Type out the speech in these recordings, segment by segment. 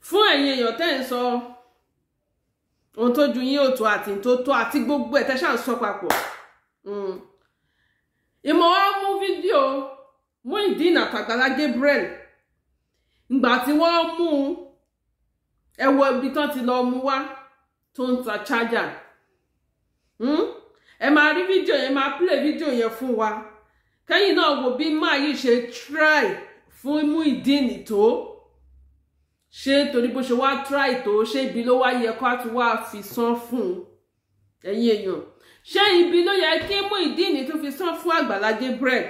fún ẹ̀yin èèyàn tẹ́ ń sọ ohun tó ju yín òtò àti tó tó àti gbogbo ẹ̀ tẹ́ ṣá ń sọ papọ̀. Ìmọ̀ wá mú fídíò Muyideen Ati Agbala Gabriel ìgbà tí wọ́n mú ẹ wo ibi tán ti lọ mú wá tó ń ta charger. Ẹ máa rí fídíò yẹn, máa play fídíò yẹn fún wa kẹ́yìn náà wo bí máa yìí ṣe try fún Muyideen tó ṣe torí bó ṣe wá try tó ṣe ibi ló wá yẹ kó á tún wá fi san fún ẹ̀yin èèyàn. Ṣé ibi ló yẹ kí Muyideen tún fi san fún Agbala Gabriel?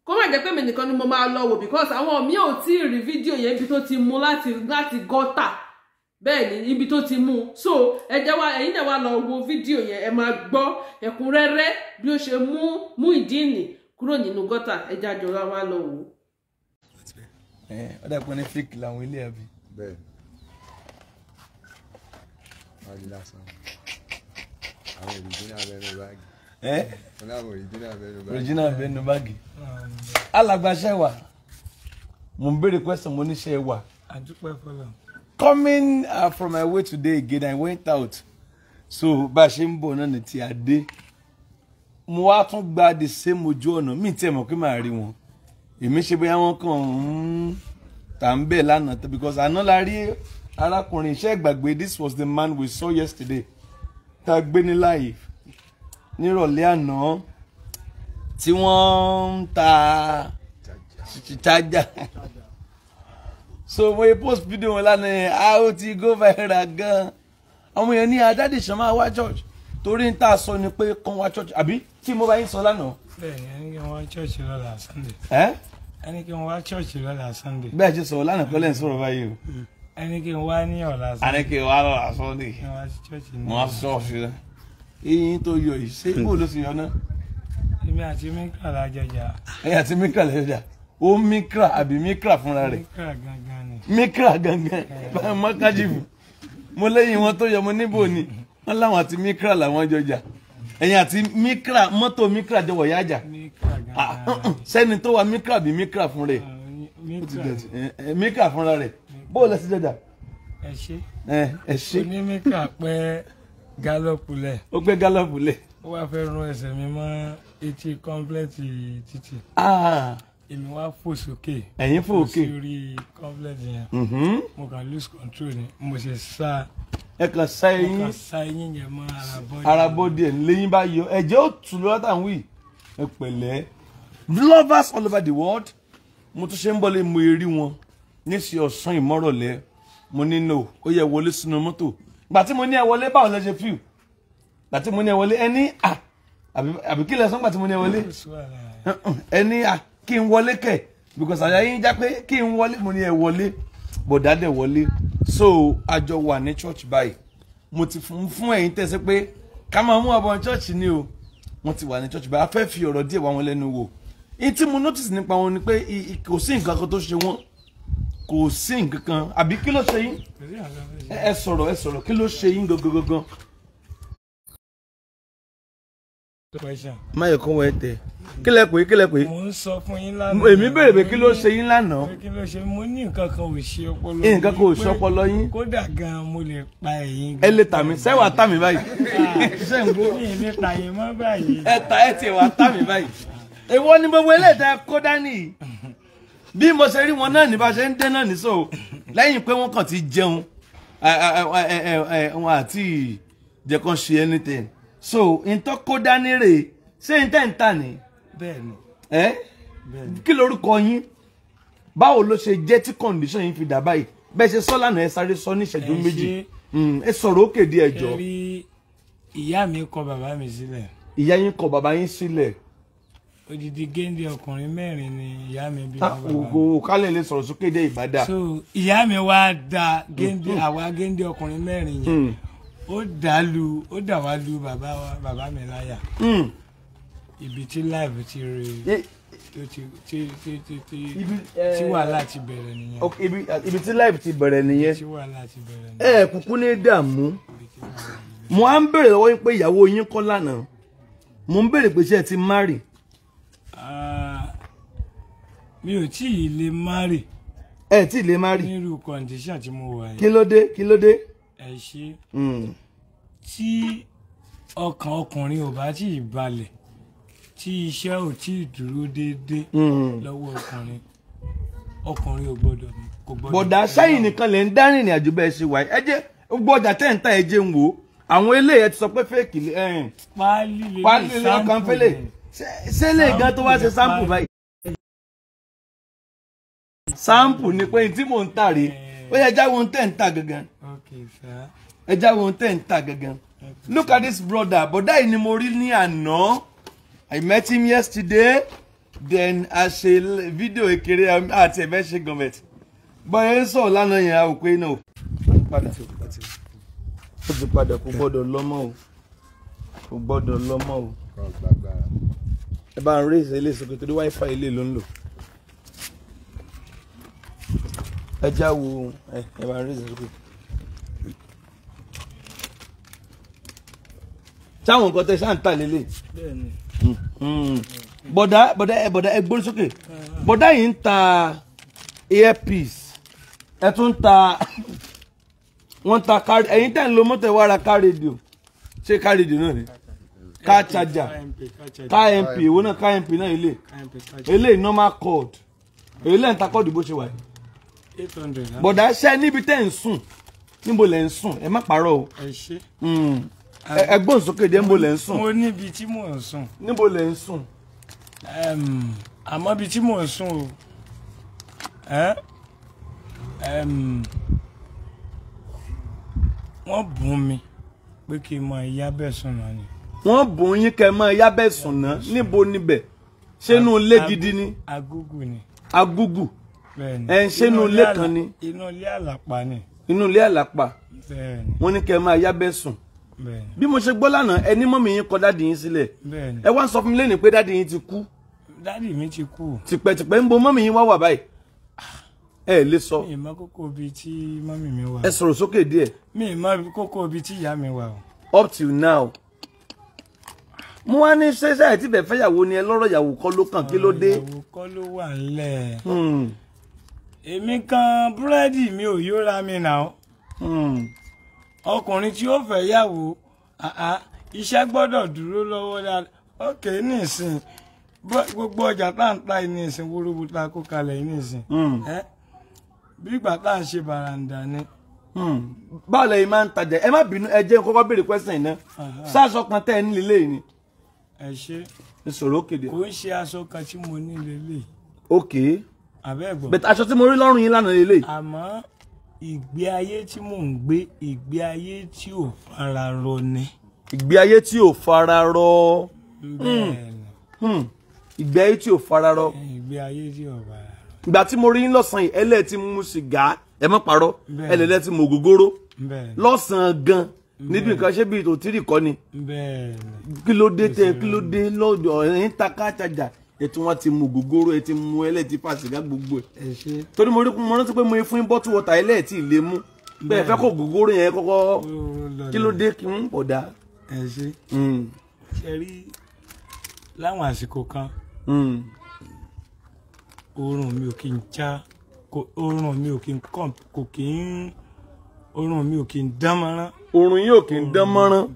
Kó má jẹ́ pé mi nìkan ni mo máa lọ wò because àwọn mi ò tí ì rí fídíò yẹn ibi tó ti mú láti gọ́tà bẹ́ẹ̀ ni ibi tó ti mú. So ẹ̀yin náà wá lọ wo fídíò yẹn, ẹ máa gbọ́ ẹ̀kúnrẹ́rẹ́ bí ó ṣe mú Muyideen kúrò nínú gọ́tà. Ẹ jájọ wá lọ wò. Ọ̀dà pọ̀ ní fíkì làwọn ilé ẹ̀bí. Bẹ́ẹ̀ ni lásán àwọn original abẹ́nu báàgì. Original abẹ́nu báàgì. Alàgbàṣẹ́ wà mo ń béèrè question mo níṣẹ́ wà. Coming from my way today again, I went out. So bá a ṣe ń bọ̀ náà ní ti adé. Mo wá tún gba the same ojú ọ̀nà mi tí ẹ mọ̀ pé màá rí wọn. Èmi ṣe bóyá wọn kàn tà ń bẹ̀ lánàá because àná la rí arákùnrin iṣẹ́ ìgbàgbé. This was the man we saw yesterday. Tá gbé ní live nírọ̀lẹ́ àná tí wọ́n ń ta charger. So we post video wọn lánàá how to go viral gan. Àwọn èèyàn ní adáde ṣan máa wá church torí ń tà sọ ni pé kàn wá church àbí tí mo bá yín sọ lánàá. Bẹ́ẹ̀ni ẹni kí n wá church lọ́la Sunday. Ẹni kí n wá church lọ́la Sunday. Bẹ́ẹ̀ ṣe sọ̀rọ̀ lánàá kọ́lẹ́ ń sọ̀rọ̀ báyìí o. Ẹni kí n wá ní ọ̀la Sunday. Ẹni kí n wá lọ́la Sunday. Kí n wá sí church ní. Wọ́n á sọ̀ọ̀ṣì rẹ̀. Eyín tó yọ yìí ṣé bó ló sì yọ náà. Èmi àti Mikra lájọjà. Ẹ̀yin àti Mikra lẹ́jà. Ó Mikra àbí Mikra fúnra rẹ̀. Mikra gangan ni. Mikra gangan. Báyọ̀ mọ́ kájìfù. Mo lẹ́yìn wọn tó yọ mo níbò ni. Wọ́n láwọn àti Mikra làwọn jọjà. Ẹ̀yin àti Mikra mọ́tò Mikra jọ wọ̀ yájà. Mikra gangan. Sẹ́ni tó wà Mikra bí Mikra fún rẹ̀. Mikra fúnra rẹ̀. Bó lẹ sí jọjà. Ẹ ṣé. Ẹ ṣé. Oní Mikra pẹ́ gálọ́pù lẹ̀. Ó gbé gálọ́pù lẹ̀. Ó wá fẹ́ rún ẹsẹ̀ mi mọ́ etí kọ́ńplẹ́tì títì. Èmi wá fò sókè. Ẹ̀yin fò òkè. Mo sí orí kọ́ńplẹ́tì yẹn. Mo kàn lose control ni. Mo ṣe sá. Ẹ kàn sá eyín. Mo kàn sá eyín yẹn mọ́ ara bọ́dì ẹ̀ lẹ́yìn bá yọ. Ẹ̀jẹ̀ ó tù lọ́wọ́ tà ń wí. Ẹ pẹ̀lẹ́. Lovers all over the world. Mo tún ṣe ń bọ́lé mo rí wọn. Níṣẹ́ ọ̀sán ìmọ́rọ̀lẹ́. Mo ní no. Ó yẹ wọlé sínú mọ́tò. Gbà tí mo ní ẹ wọlé báwo lẹ ṣe fíw. Gbà tí mo ní ẹ wọlé ẹni àbí kí lẹ sọ gbà tí mo ní ẹ wọlé. Ẹni kí n wọlé kẹ̀ because àyà yín já pé kí n wọlé mo ní ẹ wọlé bọ̀dá dẹ̀ wọlé. So àjọ wà ní church báyìí. Mo ti fún ẹ̀yin tẹ̀sí pé ká máa mú ọbọ̀ church ni o. Wọ́n ti wà ní church báyìí. A fẹ́ fi ọ̀rọ̀ díẹ̀ wá wọn lẹ́nu wò. Ìyí tí mo notice nípa wọn ni pé kò sí nǹkan kan tó ṣe wọ́n. Kò sí nǹkan kan àbí kí ló ṣe yín? Ẹ sọ̀rọ̀ kí ló ṣe yín gangan? Máyọ̀ kọ́ wọ ẹ tẹ̀. Kí lẹ pé? Mo ń sọ fún yín lánàá. Èmi béèrè pé kí ló ṣe yín lánàá? Kí ló ṣe mo ní nǹkan kan ò ṣe ọpọlọ. Nǹkan kan ò ṣe ọpọlọ yín. Kódà gan mo lè pa ẹ̀yin. Ẹ lè tà mí sẹ́wà tà mí báyìí. Ṣé ń gbó ní ilé ta yín mọ́ báyìí? Ẹ tiẹ̀ wá tà mí báyìí. Èwo ni gbogbo eléyìí kó dání? Bí mo ṣe rí wọn náà ní bá ṣe ń dé náà ní so lẹ́yìn pé wọ́n kàn ti jẹun wọn àti jẹ́ kàn ṣe anything. So ntọ́ kó dání rè ṣé ntẹ́ ń tà ní? Bẹ́ẹ̀ni. Kí lorúkọ yín? Báwo ló ṣe jẹ́ tí condition yín fi dà báyìí? Bẹ́ẹ̀ ṣe sọ lánàá ẹ sáré sọ ní ìṣẹ́jú méjì. Ẹ sọ̀rọ̀ òkè díẹ̀ jọ. Ẹ rí ìyá mi kọ bàbá mi sílẹ̀. Ìyá yín kọ bàbá yín sílẹ̀. Odidi géńdé ọkùnrin mẹ́rin ni ìyá mi bí bàbá. Ògo kálẹ̀ lè sọ̀rọ̀ sókè dé ìbàdà. So ìyá mi wá da géńdé àwa géńdé ọkùnrin mẹ́rin yẹn. Ó dà wá lu bàbá mi láyà. Ibi tí live ti rí tí wàhálà ti bẹ̀rẹ̀ nìyẹn. Ibi tí live ti bẹ̀rẹ̀ nìyẹn. Tí wàhálà ti bẹ̀rẹ̀ nìyẹn. Kúkú ní dààmú. Mo á ń bèrè lọ́wọ́ yín pé ìyàwó yín kọ́ lánàá. Mo ń bèrè pé ṣé ẹ ti marry. Mi ò tí ì lè marry. ẹ tí lè má rí nírú condition tí mo wà yìí. kí ló dé ẹ ṣe tí ọkàn ọkùnrin ò bá tí ì balẹ̀ tí iṣẹ́ ò tí ì dúró déédéé lọ́wọ́ ọkùnrin ò gbọ́dọ̀ kò gbọ́dọ̀. bọ̀dà sẹ́yìn nìkan lè ń dárìn ìrìn àjò bẹ́ẹ̀ ṣe wáyé ẹ jẹ́ gbogbo ọjà tẹ́ ń ta ẹ jẹ́ ń wò ó àwọn eléyìí ti sọ pé fẹ́ẹ̀kì pálí lè ọkàn fẹ́lẹ̀ ṣé lè gan tó wá ṣe sample báyìí. sample ni pé tí mò ń tà rèé ó yẹ jáwọ́ ohun tẹ́ ń tà gangan. ẹ jáwọ́ ohun tẹ́ ń tà gangan. Look at this brother. Bọ̀dá yìí ni mo rí ní àná. I met him yesterday. Then a ṣe video ekere àti ẹ̀fẹ́ ṣe gọ̀mẹ̀tì. Bọ́yẹ̀ ń sọ̀rọ̀ lánàá yẹn a ò pé náà. Padà. Ó ti padà kò gbọ́dọ̀ lọ́mọ o. Kò gbọ́dọ̀ lọ́mọ o. Ẹ bá ń rí ilé ìsọ̀kè torí wifi ilé ló ń lò. Ẹ já wo ẹ bá ń rí ìsọ̀kè. Táwọn nǹkan tẹ ṣáà ń tà lélẹ̀. Bọ̀dá ẹ gbórí sókè. Bọ̀dá yìí ń ta earpiece. Ẹ tún ń ta wọ́n ta car ẹ̀yin tẹ́ ń lo mọ́tò wá ra car radio. Ṣé car radio náà ni? Car charger. Car MP èwo náà car MP náà ilé. Ilé normal cord. Ilé ń ta cord bó ṣe wà yìí. 800. Bọ̀dá ṣẹ́ níbi tẹ́ ń sùn. Níbo lẹ ń sùn? Ẹ má parọ́ o. Ẹ ṣe. Ẹgbọ́n sókè dé níbo lẹ ń sùn. Mo níbi tí mò ń sùn. Níbo lẹ ń sùn. Àmọ́ ibi tí mò ń sùn o wọ́n bùn mi pé kí n máa yábẹ̀ sùn náà ni. Wọ́n bùn yín kẹ́ máa yábẹ̀ sùn náà níbo níbẹ̀ ṣé inú ilé gidi ni. Agúgù ni. Agúgù. Bẹ́ẹ̀ni. Ṣé inú ilé kan ni. Inú ilé àlàpà ni. Inú ilé àlàpà. Bẹ́ẹ̀ni. Wọ́n ní kẹ́ máa yábẹ̀ sùn. Bẹ́ẹ̀ni. Bí mo ṣe gbọ́ lánàá ẹni mọ́mì yín kọ dáàdì yín sílẹ̀. Bẹ́ẹ̀ni. Ẹ wá sọ fún mi lẹ́nu pé dáàdì yín ti kú. Dáàdì mi ti kú. Tipẹ́tipẹ́ ń bo mọ́mì yín wá wà báyìí. Ẹ lè sọ. Mi ì mọ kókó ibi tí mọ́mì mi wà. Ẹ sọ̀rọ̀ sókè díẹ̀. Mi ì mọ kókó ibi tí ìyá mi wà o. Up till now. Mo wá ní ṣẹ́ṣẹ́ àti ìbẹ̀ fẹ́yàwó ni ẹ lọ́rọ̀ ìyàwó kọ́ ló kàn kí ló dé. Ìyàwó kọ́ ló wà ńlẹ̀. Èmi kan búrẹ́dì mi ò yóra mi nà ó. Ọkùnrin tí ó fẹ́ yàwó iṣẹ́ gbọ́dọ̀ dúró lọ́wọ́ dáadáa. Ókè nísìn gbogbo ọjà tá ń ta nísìn wúrúwú ta kó kalẹ̀ nísìn. Bí ìgbà tá ń ṣe bàràǹdà ni. Báwo lẹ́yìn máa ń tajà ẹ má bínú ẹ jẹ́ kọ́kọ́ béèrè question náà sáàsọ kan tẹ́ ẹ ní lélẹ̀ ni. Ẹ ṣe. Ìṣòro kéde. Kò ń ṣe aṣọ kan tí mo ní lélẹ̀. Okay. Àbẹ́ẹ̀gbọ́n. Bẹ̀tẹ̀ aṣọ tí mo rí lọ́rùn yín lánàá lélẹ̀. Àmọ́ ìgbé ayé tí mò ń gbé ìgbé ayé tí ò fara rọ ni. Ìgbé ayé tí ò fara rọ. Bẹ́ẹ̀ni. Ìgbé ayé tí ò fara rọ. Ìgbé ayé tí ò fara rọ. Ìgbà tí mo rí yín lọ́sàn-án yìí ẹlẹ́ ti mu sìgá ẹ má parọ́ ẹlẹ́lẹ́ ti mu ògógóró lọ́sàn-án gan níbi nǹkan ṣé bí tòtírì kọ́ ni. Bẹ́ẹ̀ni. Kí ló dé lọ́dọ̀ ẹ̀yìn taka àtàjà ètò wọn ti mu ògógóró ẹ ti mu ẹlẹ́ ti fa sìgá gbogbo ẹ̀. Ẹ ṣe. Torí mo rántí pé mo fún yín bottle water ẹlẹ́ tí ì lè mú bẹ́ẹ̀ fẹ́ kó ògógóró yẹn kọ́kọ́ kí ló dé kí n pọ̀ dá. Ẹ ṣe. Ṣe rí láwọn àsìkò kan oorun mi ò kí n já oorun mi ò kí n oorun mi ò kí n dán mọ́rán. Oorun yìí ò kí n dán mọ́rán.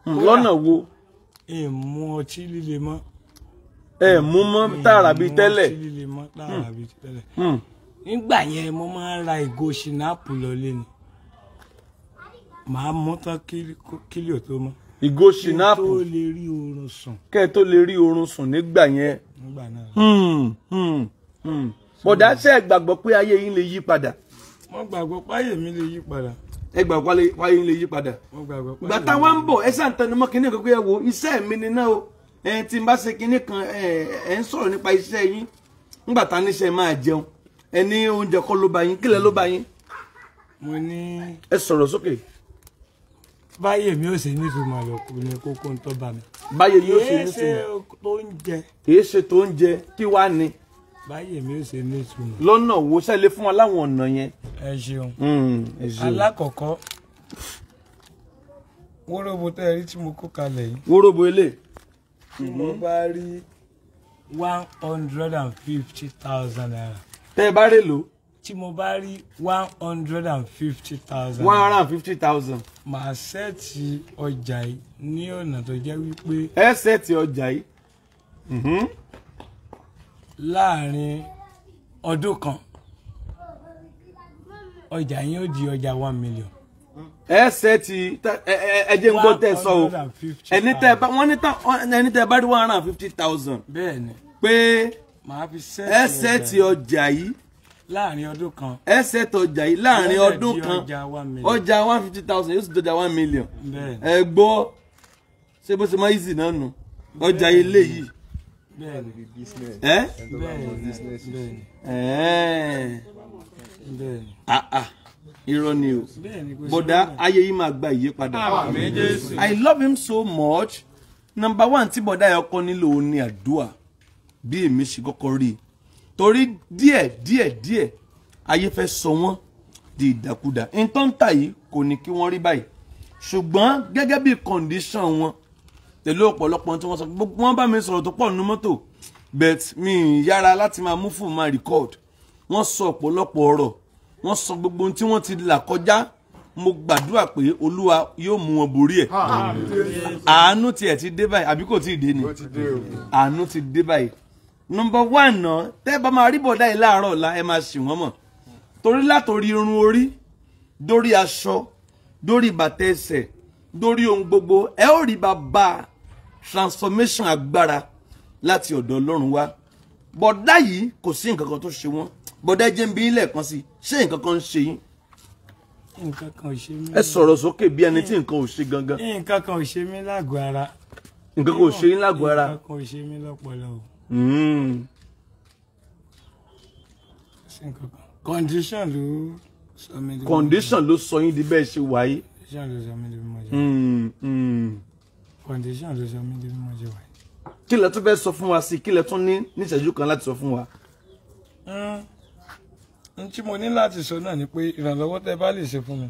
Lọ́nà wo. Ẹ mú ọtí líle mọ́. Ẹ mú mọ́ tààrà bíi tẹ́lẹ̀. Ọtí líle mọ́ tààrà bíi tẹ́lẹ̀. Nígbà yẹn mo máa ń ra ìgò ṣìnáàpù lọlé ni. Màá mú tán kílì ò tó mọ́. Ìgò ṣìnáàpù. Kẹ́ tó lè rí oorun sùn. Kẹ́ tó lè rí oorun sùn nígbà yẹn. Nígbà náà. Bọ̀dá ṣé ẹ gbàgbọ́ pé ayé yín lè yí padà. Mo gbàgbọ́ páyé mi lè yí padà. Ẹ gbàgbọ́ pé ayé yín lè yí padà. Mo gbàgbọ́ páyé. Ìgbà táwa ń bọ̀ ẹ ṣáà ń tẹnumọ́ kinní kan pé ẹ wo iṣẹ́ mi ni náà o. Tí n bá ṣe kinní kan ẹ ń sọ̀rọ̀ nípa iṣẹ́ yín. Nígbà tá níṣẹ́ máa jẹun. Ẹ ní oúnjẹ kọ́ ló bá yín. Kílẹ̀ ló bá yín. Mo ní. Ẹ sọ̀rọ̀ sókè. Báyé mi ò ṣe nítumọ̀ lọ́kù ní kókó ń tọ́ bá mi. Báyé mi ò ṣe nítumọ̀. Kìí ṣe tó ń jẹ. Kìí ṣe tó ń jẹ kí wá ni. Báyé mi ò ṣe nítumọ̀. Lọ́nà wo ṣẹlẹ̀ fún wa láwọn ọ̀nà yẹn. Ẹ ṣeun. Ẹ ṣeun. Alákọ̀ọ́kọ́ wóróbo tẹ́ rí tí mo kó kalẹ̀ yìí. Wóróbo ilé. Tí mo bá rí 150,000 naira. tẹ́ bá rè lò tí mo bá rí 150,000 150,000 màá sẹ́ẹ̀tì ọjà yìí ní ọ̀nà tó jẹ́ wípé ẹ sẹ́ẹ̀tì ọjà yìí láàrin ọdún kan ọjà yín ó di ọjà 1 million. ẹ sẹ́ẹ̀tì ẹjẹ́ ń gbọ́ tẹ́ sọ o ẹni tẹ́ bá rí 150,000 bẹ́ẹ̀ ni pé màá fi ẹ sẹ́ẹ̀tì ọjà yìí láàrin ọdún kan ẹ sẹ́ẹ̀tì ọjà yìí láàrin ọdún kan ọjà 150,000 yóò sì dọjà 1 million bẹ́ẹ̀ ẹ gbọ́ ṣé bó ṣe máa easy náà nù ọjà ilé yìí bẹ́ẹ̀ ni ẹ bẹ́ẹ̀ ni irọ́ ni o bọ̀dá ayé yìí máa gba ìyípadà. I love him so much. Number one tí bọ̀dá yẹn kọ́ nílò ní àdúà bí èmi ṣe kọ́kọ́ rí torí díẹ̀ ayé fẹ́ sọ wọ́n di ìdàkudà ìtọ́ntà yìí kò ní kí wọ́n rí báyìí ṣùgbọ́n gẹ́gẹ́ bí condition wọn tẹ̀lé ọ̀pọ̀lọpọ̀ tí wọ́n sọ gbogbo wọn bá mi sọ̀rọ̀ tó pọ̀ nínú mọ́tò but mi yára láti máa mú fún máa record wọ́n sọ ọ̀pọ̀lọpọ̀ ọ̀rọ̀ wọ́n sọ gbogbo ohun tí wọ́n ti là kọjá mo gbàdúrà pé Olúwa yóò mú wọn borí ẹ̀ àánú tiẹ̀ ti dé báyìí àbí kò tí ì dé ni àánú ti dé báyìí. Number one náà tẹ́ bá máa rí bọ̀dá yìí láàárọ̀ ọ̀la ẹ máa ṣì wọ́n mọ̀ torí látòrí irun orí dórí aṣọ dórí bàtà ẹsẹ̀ dórí ohun gbogbo ẹ ó rí bàbá transformation agbára láti ọ̀dọ̀ Ọlọ́run wá bọ̀dá yìí kò sí nǹkan kan tó ṣe wọ́n bọ̀dá jẹ́ ń bí ilẹ̀ kan sí ṣé nǹkan kan ń ṣe yín nǹkan kan ò ṣe mí ẹ sọ̀rọ̀ sókè bí ẹni tí nǹkan ò ṣe gangan nǹkan kan ò ṣe mí lágọ̀ọ́ ara nǹkan kan ò ṣe yín lágọ̀ọ́ ara nǹkan kan ò ṣe mí lọ́pọlọ o. Condition ló sọ yín di bẹ́ẹ̀ ṣe wáyé. Condition ló sọ mí di bí mo ṣe wáyé. Kí lẹ tún fẹ́ sọ fún wa sí kí lẹ tún ní níṣẹ́jú kan láti sọ fún wa. N tí mo ní láti sọ náà ni pé ìrànlọ́wọ́ tẹ́ bá lè ṣe fún mi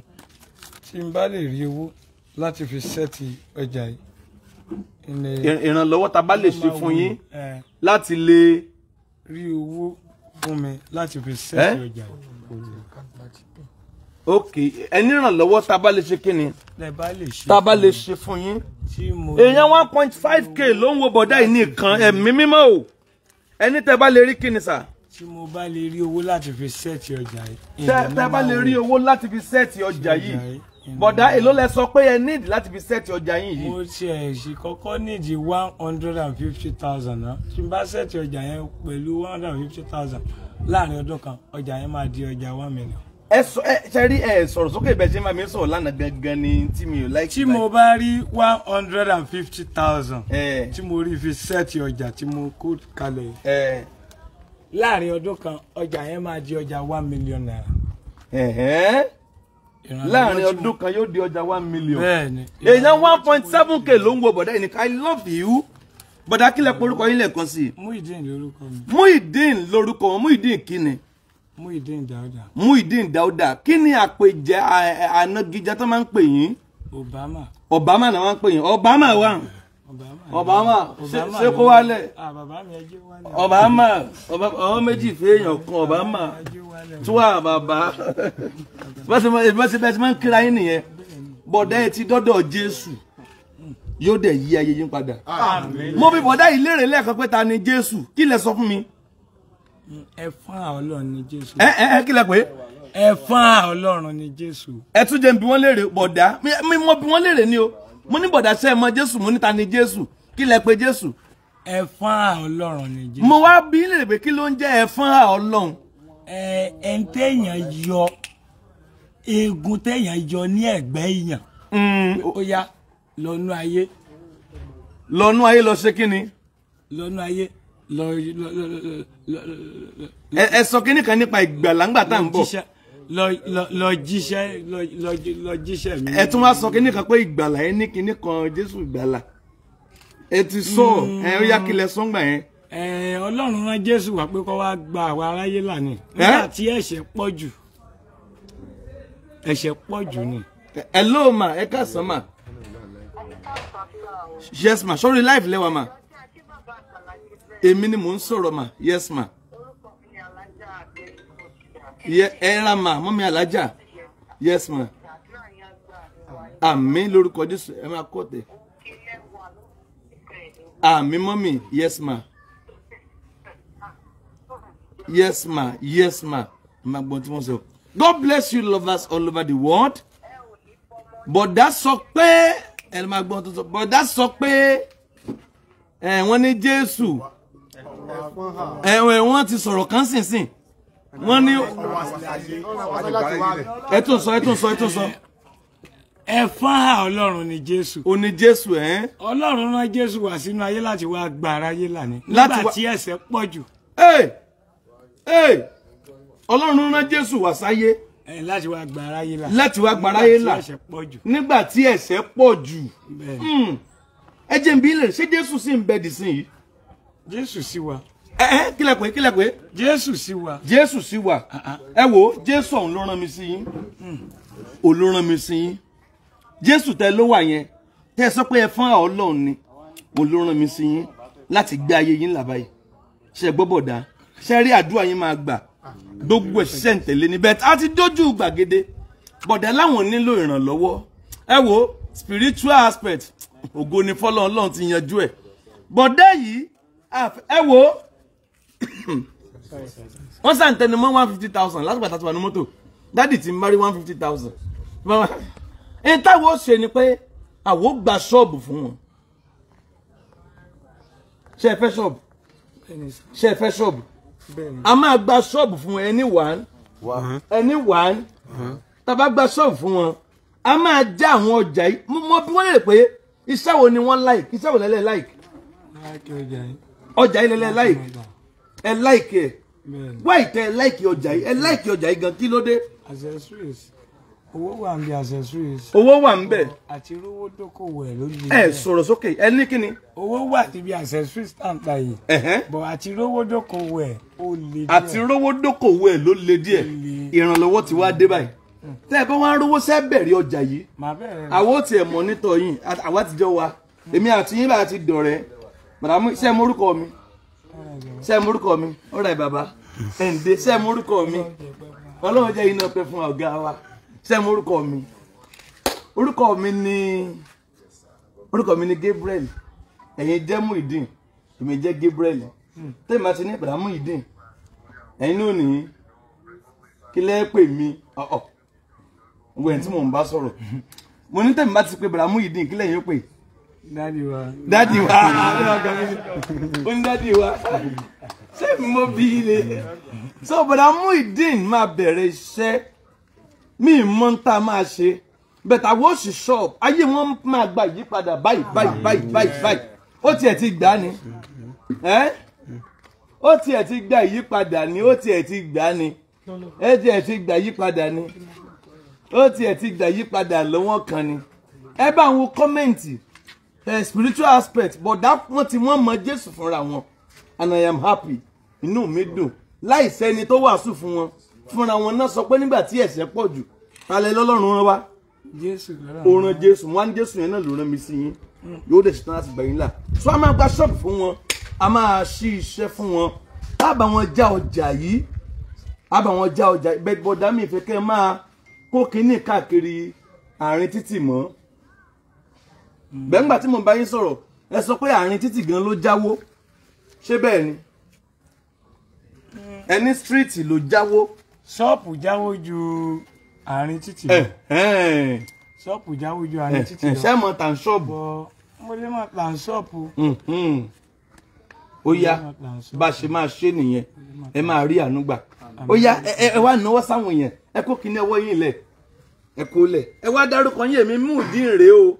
tí n bá lè rí owó láti fi sẹ́ẹ̀tì ọjà yìí. Ìrànlọ́wọ́ tá bá lè ṣe fún yín láti lè rí owó fún mi láti fi sẹ́ẹ̀tì ọjà yìí. Ok ẹni ìrànlọ́wọ́ tá bá lè ṣe kí ni tá bá lè ṣe fún yín. Èèyàn 1.5k ló ń wo bọ̀dá yìí nìkan ẹ̀mí mímọ́ o ẹni tẹ́ bá lè rí kí ni sà. Tí mo bá lè rí owó láti fi sẹ́ẹ̀tì ọjà yìí. Tẹ́ bá lè rí owó láti fi sẹ́ẹ̀tì ọjà yìí bọ̀dá èló lẹ sọ pé ẹ need láti fi sẹ́ẹ̀tì ọjà yín yìí. Mo tiẹ̀ sì kọ́kọ́ nídi 150,000 náà tí n bá sẹ́ẹ̀tì ọjà yẹn pẹ̀lú 150,000 láàrin ọdún kan ọjà yẹn máa di ọjà 1 million. Ẹ ṣe rí ẹ sọ̀rọ̀ sókè bẹ́ẹ̀ ṣe máa mi sọ̀rọ̀ lánàá gangan ni tí mi ò like. Tí mo bá rí 150,000 tí mo rí fi sẹ́ẹ̀tì ọjà tí mo kó kalẹ̀ láàrin ọdún kan ọjà yẹn máa di ọjà 1 million naira. Láàrin ọdún kan yóò di ọjà 1 million. Bẹ́ẹ̀ni. Èèyàn 1.7k ló ń wo bọ̀dá yìí ní I love you. Bọ̀dá kílẹ̀ porúkọ yín lẹ́ẹ̀kan sí. Muyideen lórúkọ mi. Muyideen lórúkọ wọn Muyideen kí ni? Muyideen Dauda. Muyideen Dauda kí ni àpèjẹ ànagijẹ tó máa ń pè yín? Obama. Obama náà máa ń pè yín. Obama wà. Obama ṣé kó wálẹ̀. Bàbá mi ẹjẹ́ wálẹ̀. Obama ọmọ méjì fèèyàn kan Obama tó wà bàbá bẹ́ẹ̀ máa ń kíra yín nìyẹn bọ̀dá ẹ ti dọ́dọ̀ Jésù yóò dẹ̀ yí ayé yín padà. Mo bí bọ̀dá yìí léèrè lẹ́ẹ̀kan pé ta ni Jésù kí lẹ sọ fún mi. Ẹ̀fọn Ọlọ́run ni Jésù. Kí lẹ pé. Ẹ̀fọn Ọlọ́run ni Jésù. Ẹ tún jẹ́ bí wọ́n léèrè bọ̀dá mo bí wọ́n léèrè ni o mo ní bọ̀dá ṣe mọ Jésù mo ní ta ni Jésù kí lẹ pé Jésù. Ẹ̀fọn Ọlọ́run ni Jésù. Mo wá bí léèrè pé kí ló ń jẹ́ ẹ̀fọn Ọlọ́run. Téèyàn yọ eegun téèyàn yọ ní ẹ̀gbẹ́ èèyàn. Ó yá lọ́nú ayé. Lọ́nú ayé lọ ṣe kí ni. Lọ́nú ayé ẹ sọ kíní kan nípa ìgbàlà ńgbà tá ń bọ̀. Lọ jíṣẹ́ mi. Ẹ tún wá sọ kíní kan pé ìgbàlà yẹn ní kíní kan Jésù ìgbàlà. Ẹ ti sọ ó yá kílẹ̀ sọ́ngbà yẹn. Ọlọ́run rán Jésù wá pé kó wá gba àwa aráyé là ní. Nígbà tí ẹ̀ṣẹ̀ pọ̀ jù. Ẹ̀ṣẹ̀ pọ̀ jù ni. Hello ma ẹ káàsán ma. Yes ma sorry live lẹ́wà ma. Èmi ni mò ń sọ̀rọ̀ ma yes ma. Era ma, mọ́mí alájà. Yes ma. Àmín lórúkọ Jésù, ẹ máa kọ́tẹ̀. Àmín mọ́mí, yes ma. Yes ma, yes ma. God bless you lovers all over the world. But that's sọ pé but that's sọ pé wọ́n ní Jésù wọ́n ti sọ̀rọ̀ kan sìn wọ́n ní ẹ tún sọ ẹ̀fọ́n hà Ọlọ́run ni Jésù. Ó ní Jésù Ọlọ́run rán Jésù wá sínú ayé láti wá gba aráyé là ní. Nígbà tí ẹ̀ṣẹ̀ pọ̀ jù. Ọlọ́run rán Jésù wá sáyé láti wá gba aráyé là. Láti wá gba aráyé là. Nígbà tí ẹ̀ṣẹ̀ pọ̀ jù. Ẹ jẹ́ n bi lè ṣé Jésù sì ń bẹ dì sin yìí. Jésù sì wà. Kílẹ̀ pé. Jésù sì wà. Jésù sì wà. Ẹ wò Jésù ọ̀hún ló rán mi sí yín. Ó ló rán mi sí yín. Jésù tẹ́ ló wà yẹn. Tẹ́ sọ pé ẹ fún Ọlọ́run ni. Ó ló rán mi sí yín láti gbé ayé yín là báyìí. Ṣé gbọ́ bọ̀dá. Ṣé rí àdúrà yín máa gbà. Gbogbo ẹ̀ṣẹ̀ ń tẹ̀lé ní bẹ́ẹ̀ àti dójú gbàgede. Bọ̀dá láwọn nílò ìrànlọ́wọ́. Ẹ wò spiritual aspect. Ògo ni fọ́lọ́run, Ọlọ́run ti yanjú ẹ̀. Bọ̀dá yìí ẹ wò wọ́n sàn tẹnu mọ́ 150,000 láti gbà tàtí wà ní mọ́tò. Dádì ti ń bá rí 150,000. Ẹni táwọn ṣe ni pé àwọn gba ṣọ́ọ̀bù fún wọn. Ṣé ẹ fẹ́ ṣọ́ọ̀bù? Ṣé ẹ fẹ́ ṣọ́ọ̀bù? A máa gba ṣọ́ọ̀bù fún ẹni one. Tá bá gba ṣọ́ọ̀bù fún wọn, a máa já àwọn ọjà yìí. Mo bí wọ́n lè pé iṣẹ́ wo ni wọ́n like? Iṣẹ́ wo lẹ́lẹ́ like? Ọjà yìí lẹ́lẹ́ like. Ẹ like ẹ̀. Why tẹ́ ẹ like ọjà yìí? Ẹ like ọjà yìí gan kí ló dé? Accessories. Owó wà ń bí accessories. Owó wà ń bẹ̀. Àti rówó dókòwò ẹ̀ ló lè. Ẹ sọ̀rọ̀ sókè. Ẹ ní kíni? Owó wà níbi accessories tàǹtà yìí. But àti rówó dókòwò ẹ̀ ó le díẹ̀. Àti rówó dókòwò ẹ̀ ló le díẹ̀. Ìrànlọ́wọ́ ti wá dé báyìí. Tẹ́ ẹ bá wá rówó sẹ́ bẹ̀rẹ̀ ọjà yìí. Àwọn ò tiẹ̀ monitor yín. Àwa ti jọ wa. Èmi àti yín bá ti dọ̀rẹ́. Màdàmú ṣé morúkọ mi? Ṣé morúkọ mi? All right bàbá. Ẹ̀ǹdẹ́ ṣé morúkọ mi? Ọlọ́run jẹ́ iná pẹ́ fún ọ̀gá wa. Ṣé morúkọ mi? Orúkọ mi ni Gabriel. Ẹ̀yin jẹ́ Muyideen. Èmi jẹ́ Gabriel. Tẹ́ ma ti ní Bere Muyideen. Ẹ̀yin náà ní kí lẹ pè mí. Wo en tí mo ń bá sọ̀rọ̀. Mo ní tẹ́ ma ti pè Bere Muyideen kí lẹ̀yin ó pè. Daddy wa. Ó ní daddy wa. Ṣé mi mo bí ilé. So Bere Muyideen máa bẹ̀rẹ̀ iṣẹ́. Mi mọ̀ tá máa ṣe. But I was shop. Ayé wọn máa gba ìyípadà báyìí. Ó tiẹ̀ ti gbà ni. Ó tiẹ̀ ti gba ìyípadà ni. Ó tiẹ̀ ti gbà ni. Ẹ tiẹ̀ ti gba ìyípadà ni. Ó tiẹ̀ ti gba ìyípadà lọ́wọ́ kan ni. Ẹ bá wọn kọ́mẹ̀ntì. Spiritual aspect. But that wọ́n ti wọ́n mọ Jésù fúnra wọn. And I am happy. Inú mi dùn. Láì sẹ́ni tó wàásù fún wọn. Fúnra wọn náà sọ pé nígbà tí ẹ̀ṣẹ̀ pọ̀ jù. Alẹ́ lọ́lọ́run rán wa. Jésù ó rán Jésù. Wọ́n Jésù yẹn náà ló rán mi sí yín. Yóò dẹ̀ ṣetán láti gbà yín là. So a máa gba ṣọ́ọ̀bù fún wọn. A máa ṣí iṣẹ́ fún wọn. A bá wọn já ọjà yìí. Bẹ́ẹ̀ bọ́dá mi ìfẹ́ kẹ́ máa kó kínní káàkiri àárín títì mọ́. Bẹ́ẹ̀ nígbà tí mo bá yín sọ̀rọ̀, ẹ sọ pé àárín títì gan ló jáwó. Ṣé bẹ́ẹ̀ ni? Ẹni street ló jáwó. Ṣọ́ọ̀pù jáwó ju àárín títì lọ. Ṣọ́ọ̀pù jáwó ju àárín títì lọ. Ṣé mọ̀ tàn ṣọ́ọ̀bù? Mo lè máa tàn ṣọ́ọ̀pù. Ó yá bá ṣe máa ṣe nìyẹn. Ẹ máa rí àánú gbà. Ó yá ẹ wá náwó sáwọn èèyàn. Ẹ kó kíní ọwọ́ yín lẹ̀. Ẹ kó lẹ̀. Ẹ wá dárúkọ yín èmi Muyideen rèé o.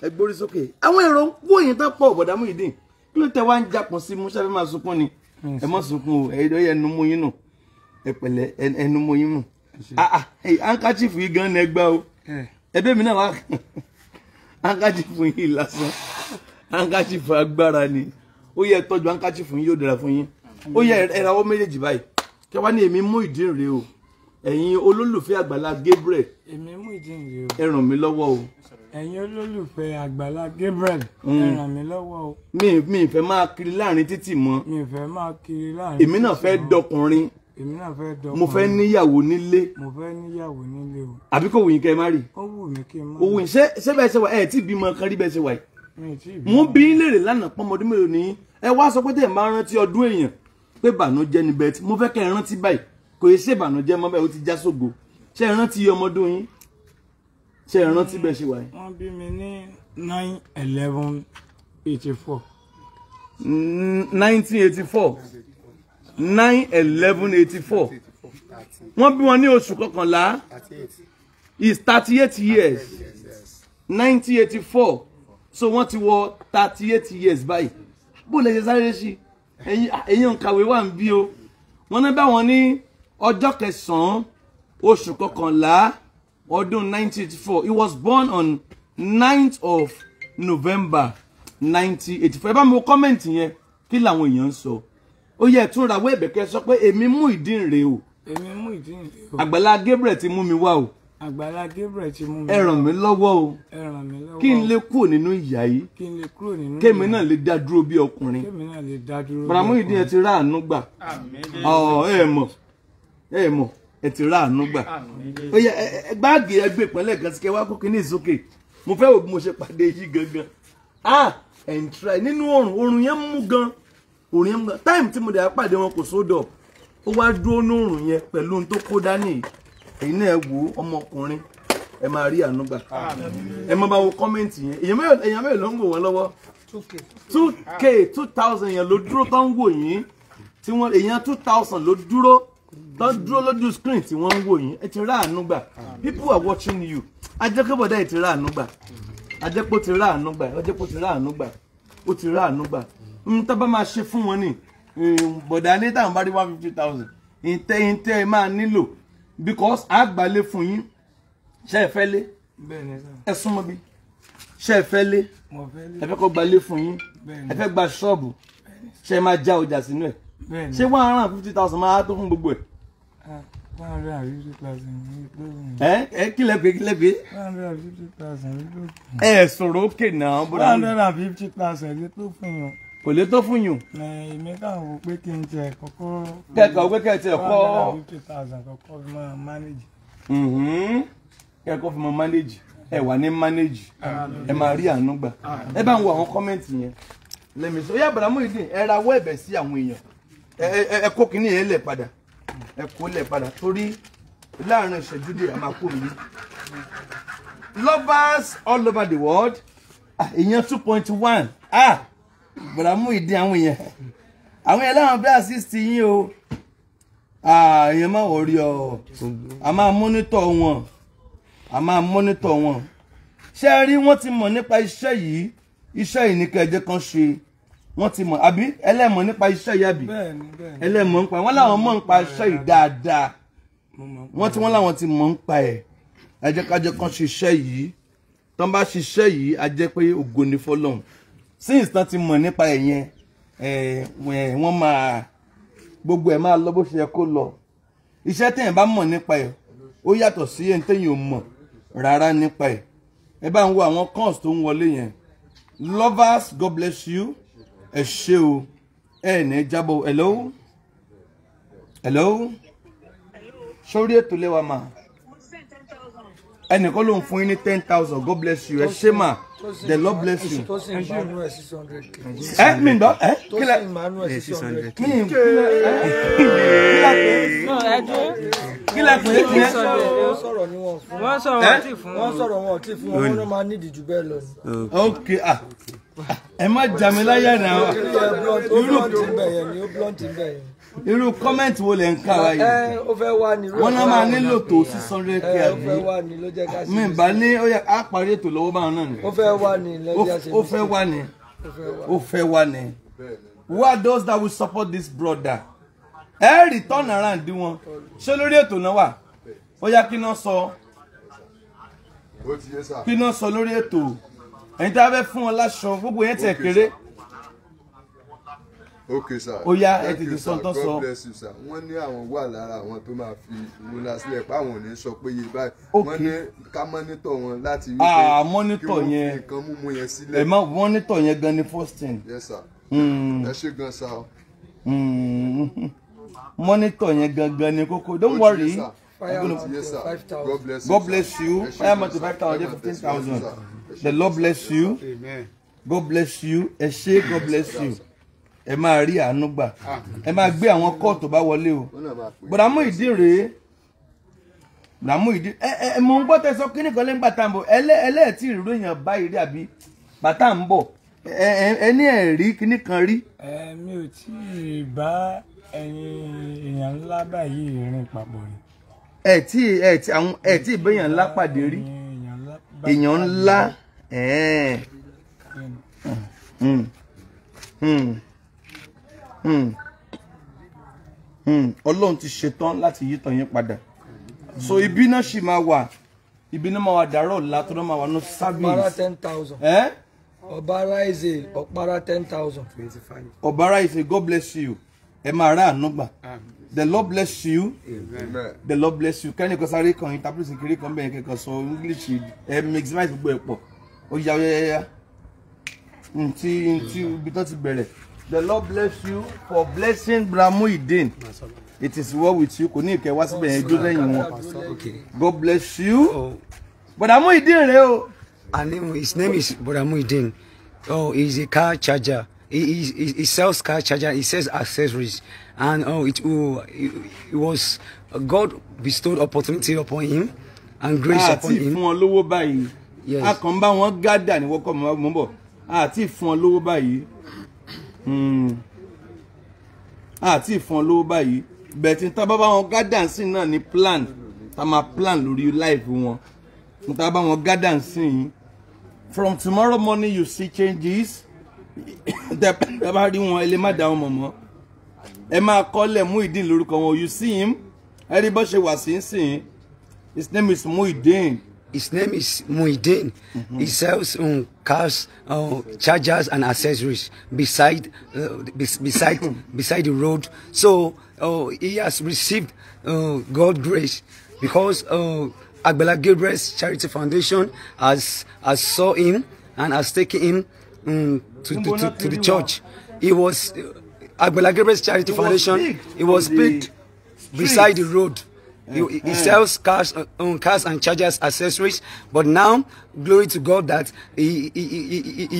Ẹ gbórí sókè. Àwọn èrò wò yín tán pọ̀ Bere Muyideen. Kí ló tẹ wá ń japọ̀ sí mú ṣẹ́fẹ́ máa sunkún ni? Ẹ mọ́ sunkún o. Ẹnu mú yín nù. Ẹ pẹ̀lẹ́ ẹnu mú yín nù. Handkerchief yìí gan ni ẹ gbá o. Ẹbí mi náà wá handkerchief yìí lásán. Handkerchief agbára ni. Ó yẹ tọ́jú handkerchief yìí yóò dára fún yín. Ó yẹ ẹ̀ràwọ́ méjèèjì báyìí. Kí wá ní èmi Muyideen rèé o. Ẹ̀yin olólùfẹ́ Agbala Gabriel. Èmi Muyideen rèé o. Ẹ ràn mí lọ́wọ́ o. Ẹ̀yin olólùfẹ́ Agbala Gabriel. Ẹ ràn mí lọ́wọ́ o. Mi ìfẹ́ máa kiri láàrin títì mọ́. Mi ìfẹ́ máa kiri láàrin. Èmi náà fẹ́ dọkùnrin. èmi náà fẹ́ dọ́kun. mo fẹ́ níyàwó nílé. mo fẹ́ níyàwó nílé o. àbí kò wù yín kẹ́ ẹ má rí. ó wù mí kí n má. òwò ṣé bẹ́ẹ̀ ṣe wà ẹ̀ tí bímọ kan rí bẹ́ẹ̀ ṣe wà yìí. mi tí ì bí. mo bí í léèrè lánàá pọ́nmọdún mélòó ní ẹ wá sọ pé tẹ̀ máa rántí ọdún èèyàn pé bànújẹ́ ni bẹ́ẹ̀ tí mo fẹ́ kẹ́ ẹ rántí báyìí kò yẹ ṣe bànújẹ́ mọ́ bẹ́ẹ̀ ó ti já sógo ṣé ẹ rántí ọmọdún yín ṣé ẹ rántí bẹ́ẹ̀ ṣe wà yìí. wọ́n bí mi ní 9/11/84. 1984 9/11/84 wọ́n bí wọn ní oṣù kọkànlá is 38 years 1984 so wọ́n ti wọ 38 years báyìí bó lè ṣe sáré sí ẹ̀yin òǹkàwé wà ń bí o wọ́n ní báwọn ní ọjọ́ kẹsàn-án oṣù kọkànlá ọdún 1984 he was born on 9th of November 1984 ẹ bá mi wo kọ́mẹ̀ntì yẹn kí làwọn èèyàn ń sọ ó yẹ túnra wọ ẹ̀bẹ̀kẹ́ sọ pé èmi Muyideen rèé o èmi Muyideen rèé o. Àgbàlá Gabriel ti mú mi wá o. Àgbàlá Gabriel ti mú mi. ẹ ràn mí lọ́wọ́ o. ẹ ràn mí lọ́wọ́. kí n lè kúrò nínú ìyà yìí. kí n lè kúrò nínú ìyà. kémi náà lè dá dúró bí ọkùnrin. kémi náà lè dá dúró. Bàrà Muyideen ẹ ti rà àánú gbà. ẹ mọ̀ ẹ ti rà àánú gbà. ó yẹ gbáàgì ẹgbẹ́ ìpínlẹ̀ kan sí kẹ́ wá kó kíní ìsókè mo fẹ́ wò bí mo ṣe pàdé yìí gangan. ẹ̀ ń try nínú oòrùn yẹn mú gan oòrùn yẹn mú gan táìmù tí mo dẹ̀ pàdé wọn kò sódò ó wá dúró ní oòrùn yẹn pẹ̀lú ohun tó kó dání èyí náà ẹ wò ọmọkùnrin ẹ máa rí àánú gbà ẹ máa bá wo kọ́mẹ́ǹtì yẹn èèyàn mẹ́rin ló ń wò wọ́n lọ́wọ́ 2k 2000 yẹn ló dúró tó ń wò yín tí wọ́n èèyàn 2000 ló dúró tó dúró lójú screen tí wọ́n ń wò yín ẹ ti rà àánú gbà people are watching you ajẹ́kẹ́bọ̀dá ẹ ti rà àánú gbà ajẹ́pọ̀ ti rà àánú gbà ajẹ́pọ̀ ti rà àánú gbà ó ti rà àánú gbà tá bá máa ṣe fún wọn ní bọ̀dá ní táwọn bá rí 150,000 ìtẹ́ ẹ máa nílò because àgbálẹ̀ fún yín ṣe é fẹ́ lé ẹ súnmọ́ bí ṣe é fẹ́ lé ẹ fẹ́ kó gbalé fún yín ẹ fẹ́ gba ṣọ́ọ̀bù ṣe é máa já ọjà sínú ẹ̀ ṣé 150,000 máa tó fún gbogbo ẹ̀. 150,000. kílẹ̀ pé 150,000. ẹ sọ̀rọ̀ òkè náà. 150,000 lè tó fún yàn. kò lè tó fún yàn. èmi káwọn wò pé kí n jẹ kọ́kọ́. kẹ́kọ̀ọ́ pé kẹ́kọ̀ọ́ kọ́. 150,000 kọ́kọ́ fi máa manage. kẹ́kọ̀ọ́ fi máa manage ẹ wà ní manage ẹ máa rí àánú gbà ẹ bá ń wo àwọn kọ́mẹ́ǹtì yẹn lẹ́mi sọ yá Bàrà Muyideen ẹ rawọ́ ẹ̀bẹ̀ sí àwọn èèyàn ẹ kó kínní yẹn lẹ̀ padà ẹ kó lẹ̀ padà torí láàrin ìṣẹ́jú díẹ̀ a máa kó mi. lovers all over the world èèyàn 2.1 Bàrà Muyideen àwọn èèyàn láwọn bí assist yín o èèyàn máa wọ̀ rí ọ a máa monitor wọn ṣé rí wọ́n ti mọ̀ nípa iṣẹ́ yìí ní kẹjẹ kan ṣe wọ́n ti mọ̀ àbí ẹlẹ́mọ̀ nípa iṣẹ́ yìí àbí ẹlẹ́mọ̀ nípa wọ́n láwọn mọ̀ nípa iṣẹ́ yìí dáadáa wọ́n láwọn ti mọ̀ nípa ẹ̀ ẹjẹ́kájẹ́ kan ṣe iṣẹ́ yìí tán bá ṣiṣẹ́ yìí a jẹ́ pé ògo ni fọ́lọ́run since tán ti mọ̀ nípa ẹ̀ yẹn wọ́n máa gbogbo ẹ̀ máa lọ bó ṣe yẹ kó lọ iṣẹ́ tẹ̀yìn bá mọ̀ nípa ẹ̀ ó yàtọ̀ sí ẹni tẹ̀yìn ò mọ̀ rárá nípa ẹ̀ ẹ bá ń wo àwọn cons tó ń wọlé yẹn lovers God bless you ẹ ṣé o ẹ ní jábọ̀ hello sórí ètò lẹ́wà mà ẹnìkan ló ń fún yín ní 10,000 God bless you ẹ ṣé mà the Lord bless you. Mi ń bọ́ kílẹ̀ kílẹ̀ pé wọ́n sọ̀rọ̀ wọn tí fún wọn náà máa nídìí jù bẹ́ẹ̀ lọ. ok ẹ má jà mí láyà náà irú kọ́mẹ̀ntì wo lẹ̀ ń kà wáyé wọ́n náà máa nílò tó 600k àbí mi bá ní ó yẹ á parí ètò lọ́wọ́ báwọn náà ni ó fẹ́ wá ní who are those that will support this brother return around di wọn ṣé lórí ètò náà wà ó yá kí náà sọ lórí ètò ẹ̀yin tí a fẹ́ fún wọn láṣọ gbogbo yẹn tẹ̀ kéré. Okay sir. Ó yá ẹ ti di sọ́ńtọ́ sọ. God bless you sir. Wọ́n ní àwọn wà lára àwọn tó máa fi ìmúra sílẹ̀ pé àwọn ò ní sọ pé iye báyìí. Wọ́n ní ká mọ́nítọ̀ wọn láti rí pé mọ́nítọ̀ yẹn nǹkan múmu yẹn sílẹ̀. Ẹ má mọ́nítọ̀ yẹn gan ni first thing. Yes sir. Ẹ ṣé gan sir. monitor yẹn gangan ni kókó. Don't worry. God bless you. Fireman to 5,000, 15,000. The Lord bless you. Amen. God bless you. Ẹ ṣé, God bless you. Ẹ máa rí àánú gbà. Ẹ máa gbé àwọn call tó bá wọlé o. But Muyideen rèé. Muyideen. Mo ń gbọ́ tẹ́ sọ kíní kan lẹ́yìn bàtà ń bọ̀. Ẹlẹ́ẹ̀tì ìròyìn báyìí rí àbí bàtà ń bọ̀. Ẹni ẹ̀rí kíní kan rí. Mi ò tí ì bá èèyàn ńlá báyìí rìn papọ̀ rí. Ẹ tí ìbéèyàn ńlá pàdé rí. Èèyàn ńlá. Ọlọ́run ti ṣetán láti yí tàn yín padà. So ibi náà sì máa wà. Ibi náà máa wà dàárọ̀ ọ̀la tó náà máa wà ní service. Ọ̀pára 10,000. Ọ̀bára Eze, Ọ̀pára 10,000. 25. Ọ̀bára Eze, God bless you. Ẹ máa rà àánú gbà. The Lord bless you. Amen. The Lord bless you. Kẹ́ni kan sáré kan interpret kiri kan bẹ́ẹ̀ kẹ́kọ̀ọ́ sọ English maximize gbogbo ẹ̀ pọ̀. Ó yá. Ntí ibi tó ti bẹ̀rẹ̀. The Lord bless you for blessing Bere Muyideen. It is well with you. Kò ní ìkẹ́ wá síbẹ̀ yẹn jó lẹ́yìn wọn. God bless you. Bere Muyideen rẹ o. His name is Bere Muyideen. Oh, he's a car charger. He sells car charger. He sells accessories, and it was God bestowed opportunity upon him and grace upon him. Àti fún ọ lówó báyìí. Yes. A kàn bá wọn gádà ní wọ́kọ̀ mọ́ bọ̀. Àti fún ọ lówó báyìí. Àti fún ọ lówó báyìí. Bẹ̀tí tá bá wọn gádà sí náà ní plan. Tá máa plan lórí life wọn. Tá bá wọn gádà sí. From tomorrow morning you see changes. Tẹ́ bá rí wọn ẹ lè má dá wọn mọ̀ mọ́. Ẹ máa kọ́lẹ̀ Muyideen lórúkọ wọn. You see him. Ẹ rí bó ṣe wà sí. His name is Muyideen. His name is Muyideen. He sells cars, chargers, and accessories beside the road. So he has received God's grace because Agbala Gabriel's Charity Foundation has saw him and has taken him to the church. He was Agbala Gabriel's Charity Foundation. He was picked beside the road. He sells cars and chargers accessories, but now glory to God that he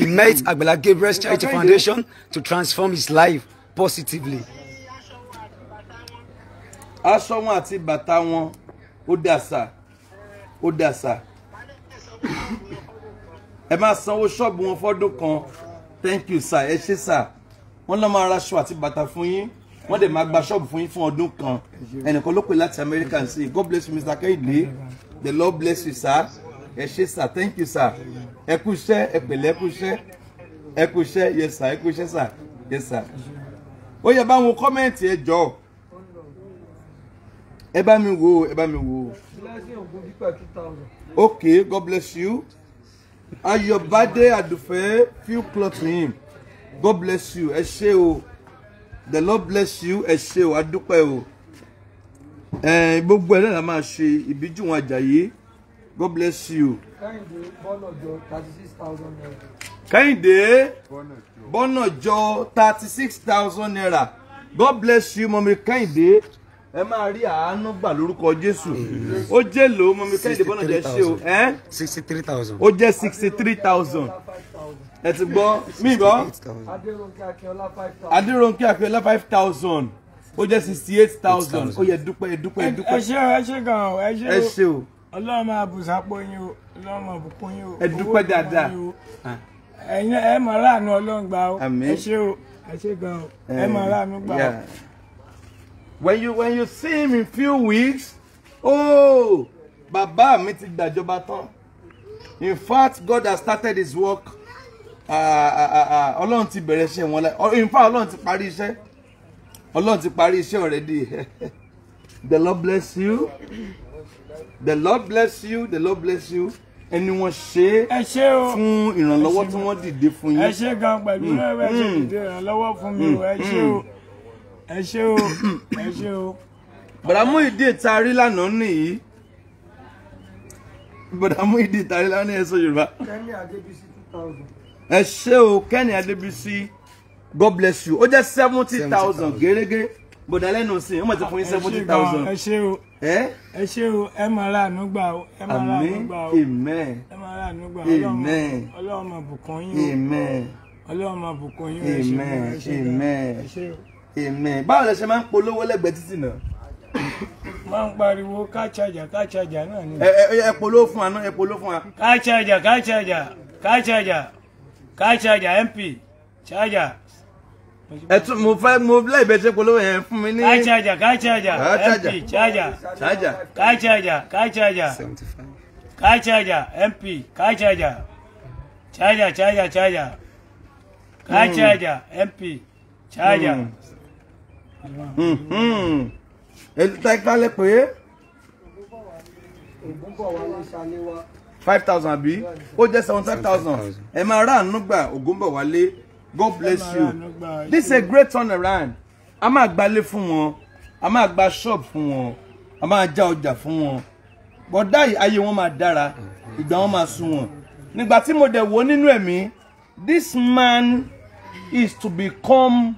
met Agbala Gabriel's Charity Foundation to transform his life positively. Aṣọ wọn àti bàtà wọn ó dàsà. Ẹ máa sanwó ṣọ́ọ̀bù wọn fọ́dún kan. Thank you sir. Ẹ ṣé sir. Wọ́n lọ máa ra aṣọ àti bàtà fún yín. Wọ́n dẹ̀ máa gba ṣọ́ọ̀bù fún yín fún ọdún kan. Ẹnìkan ló pè láti America and say God bless you Mr. Kehinde. The Lord bless you sir. Ẹ ṣé sir. Thank you sir. Ẹ kú iṣẹ́, ẹ pẹ̀lẹ́, ẹ kú iṣẹ́. Ẹ kú iṣẹ́, yes sir. Ẹ kú iṣẹ́ sir. Yes sir. Ó yẹ bá wọn kọ́mẹ̀ntì ẹ jọ̀ọ́. Ẹ bá mi wò. Okay, God bless you. Ayọ̀bádé Àdùfẹ́, few clothes to him. God bless you. Ẹ ṣé o. The Lord bless you. Ẹ ṣé o. Adúpẹ́ o. Gbogbo ẹ̀ náà la máa ṣe ìbíjú wọn Àjàyí. God bless you. Kẹ́hìndé Bọ́nàjọ 36,000 naira. God bless you, Mọ̀mí Kẹ́hìndé. Ẹ máa rí àánú gbà lórúkọ Jésù. Ó jẹ́ lò Mọ̀mí Kẹ́hìndé Bọ́nàjọ ṣe o. 63,000. Ó jẹ́ 63,000. Ẹ ti gbọ́ mí gbọ́. Adérónkẹ́ Akíọlá 5,000. Ó jẹ́ 68,000. Ó yẹ dúpẹ́. Ẹ ṣé gan o. Ẹ ṣé o. Ọlọ́run máa bùsápò yín o. Ọlọ́run máa bùkún yín o. Ẹ dúpẹ́ dáadáa. Ẹ̀yin ẹ máa ráàánú Ọlọ́run gbà o. Àmín. Ẹ ṣé o. Ẹ ṣé gan o. Ẹ máa ráàánú gbà o. When you see him in few weeks, oh, bàbá mi ti gbàjọba tán. In fact, God has started his work. Ọlọ́run ti bẹ̀rẹ̀ iṣẹ́ wọn. In fact, Ọlọ́run ti parí iṣẹ́. Ọlọ́run ti parí iṣẹ́ already. The Lord bless you. The Lord bless you. The Lord bless you. Ẹni wọ́n ṣe fún ìrànlọ́wọ́ tí wọ́n dìde fún yín. Ẹ ṣé gan pẹ̀lú ẹ̀rẹ́ ṣe dìde ìrànlọ́wọ́ fún mi o. Ẹ ṣé o. Ẹ ṣé o. Ẹ ṣé o. Bere Muyideen ta rí lánàá nìyí. Bere Muyideen ta rí lánàá ní ẹ̀sọ́ Yorùbá. Kenny Adebisi 2,000. Ẹ ṣé o, Kenny Adebisi. God bless you. Ó jẹ́ 70,000 gẹ́gẹ́. bọ̀dà lẹ́nu sí wọ́n ti fún yín 70,000. ẹ ṣé o ẹ ṣé o ẹ máa ráàánú gbà o ẹ máa ráàánú gbà o amen ẹ máa ráàánú gbà amen Ọlọ́run máa bùkún yín amen Ọlọ́run máa bùkún yín amen amen ẹ ṣé o. amen báwo lẹ ṣe máa ń polówó lẹ́gbẹ̀ẹ́ títì náà. máa ń pariwo ká charger náà ni. ẹ polówó fún wa náà ẹ polówó fún wa. ká charger MP charger. ẹ tún mo láì bẹ ṣe polówó yẹn fún mi ní. ká charger MP charger. ká charger 75. ká charger MP ká charger. ká charger MP charger. Tẹ́kálẹ̀ pé 5,000 àbí ó jẹ́ 75,000 ẹ máa ráàánú gbà Ògúnbọ̀wálé. God bless you. This is a great turnaround. A máa gbalé fún wọn, a máa gba shop fún wọn, a máa já ọjà fún wọn. Bọ̀dá ayé wọn máa dára, ìgbà wọn máa sún wọn. Nígbà tí mo dẹ̀ wò nínú ẹ̀mí, this man is to become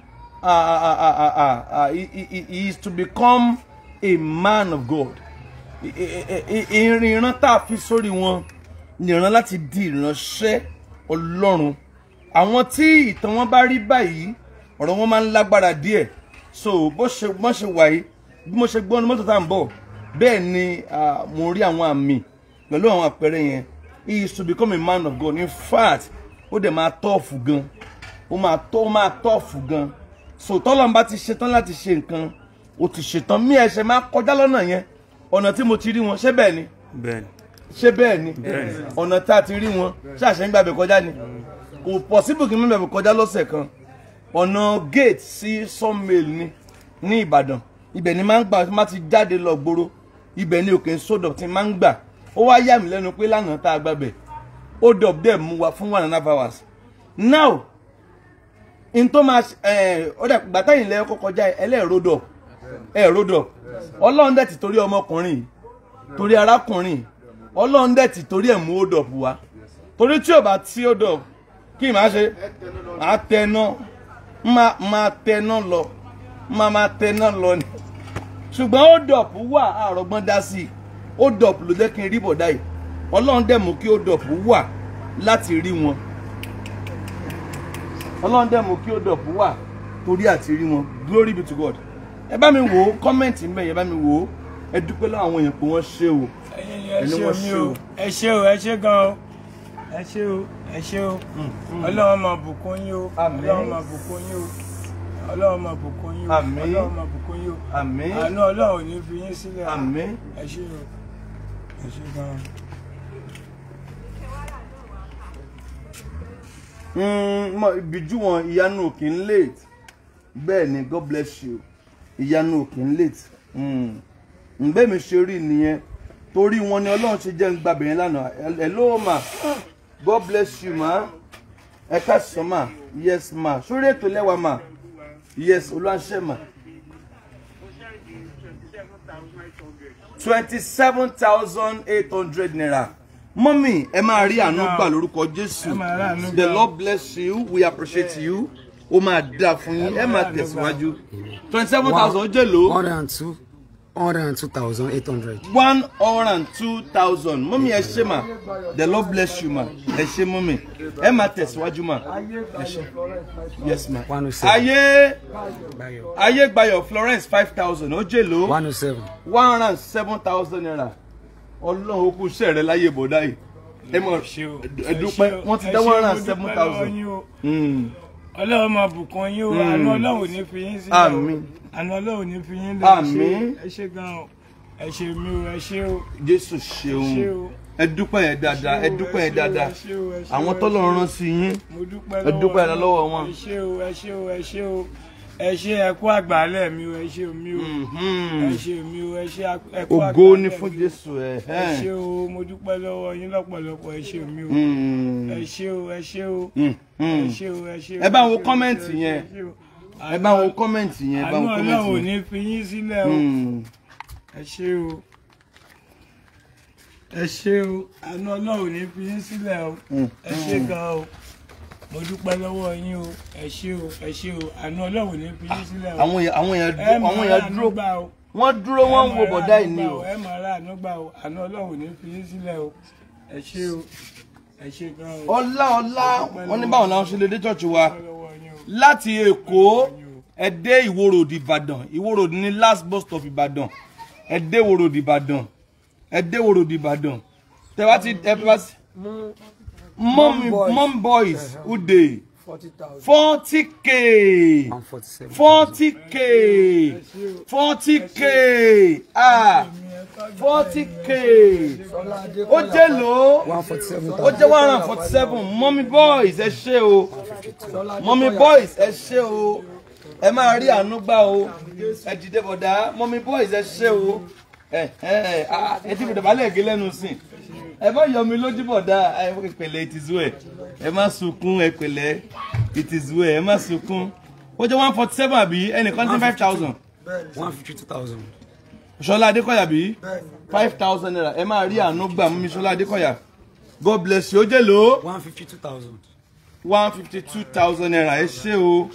he is to become a man of God. Ìran tá a fi sórí wọn ni ìran láti di ìránṣẹ́ Ọlọ́run. Àwọn tí ìtàn wọn bá rí báyìí ọ̀rọ̀ wọn máa ń lágbára díẹ̀. So bó ṣe wà yìí bí mo ṣe gbọ́ ní mọ́tò tá à ń bọ̀ bẹ́ẹ̀ ni mo rí àwọn àmì pẹ̀lú àwọn àpẹẹrẹ yẹn. He is to become a man of God. In fact ó dẹ̀ máa tọ́ọ̀fù gan. Ó máa tọ́ọ̀fù gan. So tọ́lọ́run bá ti ṣetán láti ṣe nǹkan ó ti ṣetán mí ẹ̀ṣẹ̀ máa kọjá lọ́nà yẹn ọ̀nà tí mo ti rí wọn ṣé bẹ́ẹ̀ ni ṣé bẹ́ẹ̀ ni ọ̀nà tá a ti rí wọn ṣàṣẹ ń gbàgbé kọjá ni kò possible kí n gbàgbé kọjá lọ́sẹ̀ kan ọ̀nà gate sí Sawmill ní Ìbàdàn ibẹ̀ ni máa ń gbà má ti jáde lọ gbòòrò ibẹ̀ ni òkè sódò tí máa ń gbà ó wá yà mí lẹ́nu pé lánàá tá a gbàgbé ó dọ̀ dẹ̀ mú wa fún 1.5 hours now in tó máa ọ̀dà gbàtà yìí lẹ́yìn kọjá ẹlẹ́ẹ̀rọ̀dọ̀ Ọlọ́run dẹ̀ ti torí ọmọkùnrin torí arákùnrin Ọlọ́run dẹ̀ ti torí ẹ̀ mú hold up wá torí tí ò bá tí hold up kí máa ṣe máa tẹná lọ ni ṣùgbọ́n hold up wà àrọ̀gbọ́n dá sí hold up ló jẹ́ kí n rí bọ̀dá yìí Ọlọ́run dẹ̀ mú kí hold up wà láti rí wọn Ọlọ́run dẹ̀ mú kí hold up wà torí àti rí wọn glory be to God. Ẹ bá mi wò kọ́mẹ̀ntì ń bẹ̀ yẹn bá mi wò ẹ dúpẹ́ lọ́wọ́ àwọn èèyàn pé wọ́n ṣe o ẹni wọ́n ṣe o ẹ ṣé gan o ẹ ṣé o Ọlọ́run máa bùkún yín o Ọlọ́run máa bùkún yín o Ọlọ́run máa bùkún yín o Ọlọ́run máa bùkún yín o àánú Ọlọ́run ò ní fi yín sílẹ̀ ẹ ṣé o ẹ ṣé gan o. Ìbíjú wọn ìyanu òkè ń late bẹ́ẹ̀ ni God bless you ìyanu òkè ń late ǹgbẹ́ mi ṣe rí nìyẹn torí wọn ni Ọlọ́run ṣe jẹ́ ń gbàbẹ̀yẹn lánàá hello ma God bless you ma ẹ káàsán ma yes ma sórí ètò lẹ́wà ma yes olùwànṣẹ́ ma 27,800 naira. Mommy, ẹ máa rí àánú gbà lórúkọ Jésù. The Lord bless you. We appreciate you. Ó máa dá fún yín. Ẹ máa tẹ̀síwájú. 27,000 jẹ́ lò. 102,800. 102,000. Mommy, ẹ ṣé ma. The Lord bless you ma. Ẹ ṣé mommy. Ẹ máa tẹ̀síwájú ma. Ẹ ṣé. Yes ma. 107. Ayé Gbayọ̀ Florence 5,000. Ó jẹ́ lò. 107. 107,000 naira. Ọlọ́run ó kú iṣẹ́ rẹ láyé bọ̀dá yìí ẹ mọ̀ ẹ dúpẹ́ wọ́n ti dá 107,000. Ọlọ́run máa bùkún yín o àánú Ọlọ́run ò ní fi yín sílẹ̀ àmín àánú Ọlọ́run ò ní fi yín àmín ẹ ṣé gan o ẹ ṣé mi o ẹ ṣé o Jésù ṣeun ẹ dúpẹ́ yẹn dáadáa ẹ dúpẹ́ yẹn dáadáa àwọn tọ́lọ́run rán sí yín ẹ dúpẹ́ yẹn lọ́wọ́ wọn. ẹ ṣé o ẹ ṣé o ẹ ṣé o ẹ ṣé ẹ kú àgbálẹ̀ mi o ẹ ṣé mi o ẹ ṣé mi o ẹ ṣé ẹ kú àgbálẹ̀ ògo ni fún Jésù ẹ ṣé o mo dúpẹ́ lọ́wọ́ yín lọ́pọ̀lọpọ̀ ẹ ṣé mi o ẹ ṣé o ẹ ṣé o ẹ ṣé o ẹ ṣé o. ẹ bá wo kọ́mẹ̀ntì yẹn ẹ bá wo kọ́mẹ̀ntì yẹn ẹ bá wo kọ́mẹ̀ntì yẹn. àánú Ọlọ́run ò ní fi yín sílẹ̀ o ẹ ṣé o ẹ ṣé o àánú Ọlọ́run ò ní fi yín sílẹ̀ o ẹ ṣé gan o mo dúpẹ́ lọ́wọ́ yín o ẹ ṣé o ẹ ṣé o àánú Ọlọ́run ní fi yín sílẹ̀ o. àwọn èèyàn dúró wọ́n dúró wọ́n ń wo bọ̀dá yìí ni o. ẹ máa rà àánú gbà o àánú Ọlọ́run ní fi yín sílẹ̀ o ẹ ṣé o ẹ ṣé gan o. ọlá wọn ní báwọn làwọn ṣe lè dé church wa láti Èkó ẹ dé Ìwó Road Ìbàdàn. Ìwó Road ní last bus stop Ìbàdàn. Ẹ dé Ìwó Road Ìbàdàn. Ẹ dé Ìwó Road Ìbàdàn. Tẹ́ wá ti ẹ bá mom boys ude 40k 40k 40k 40k ó jẹ́ lò ó jẹ́ 147 mommy boys ẹ ṣé o mommy boys ẹ ṣé o ẹ máa rí àánú gbà o ẹ dìde bọ̀dá mommy boys ẹ ṣé o ẹ ti bọ̀dá balẹ̀ gé lẹ́nu sìn ẹ má yọ mi lójú bọ̀dá ẹ pẹ̀lẹ́ it is well ẹ má sunkún ẹ pẹ̀lẹ́ it is well ẹ má sunkún ó jẹ́ 147 àbí ẹnìkan ní 5,000 152,000 Ṣọlá Adékọ̀yà bí 5,000 naira ẹ máa rí àánú gbà mú mi Ṣọlá Adékọ̀yà God bless you ó jẹ́ lò 152,000 152,000 naira ẹ ṣé o.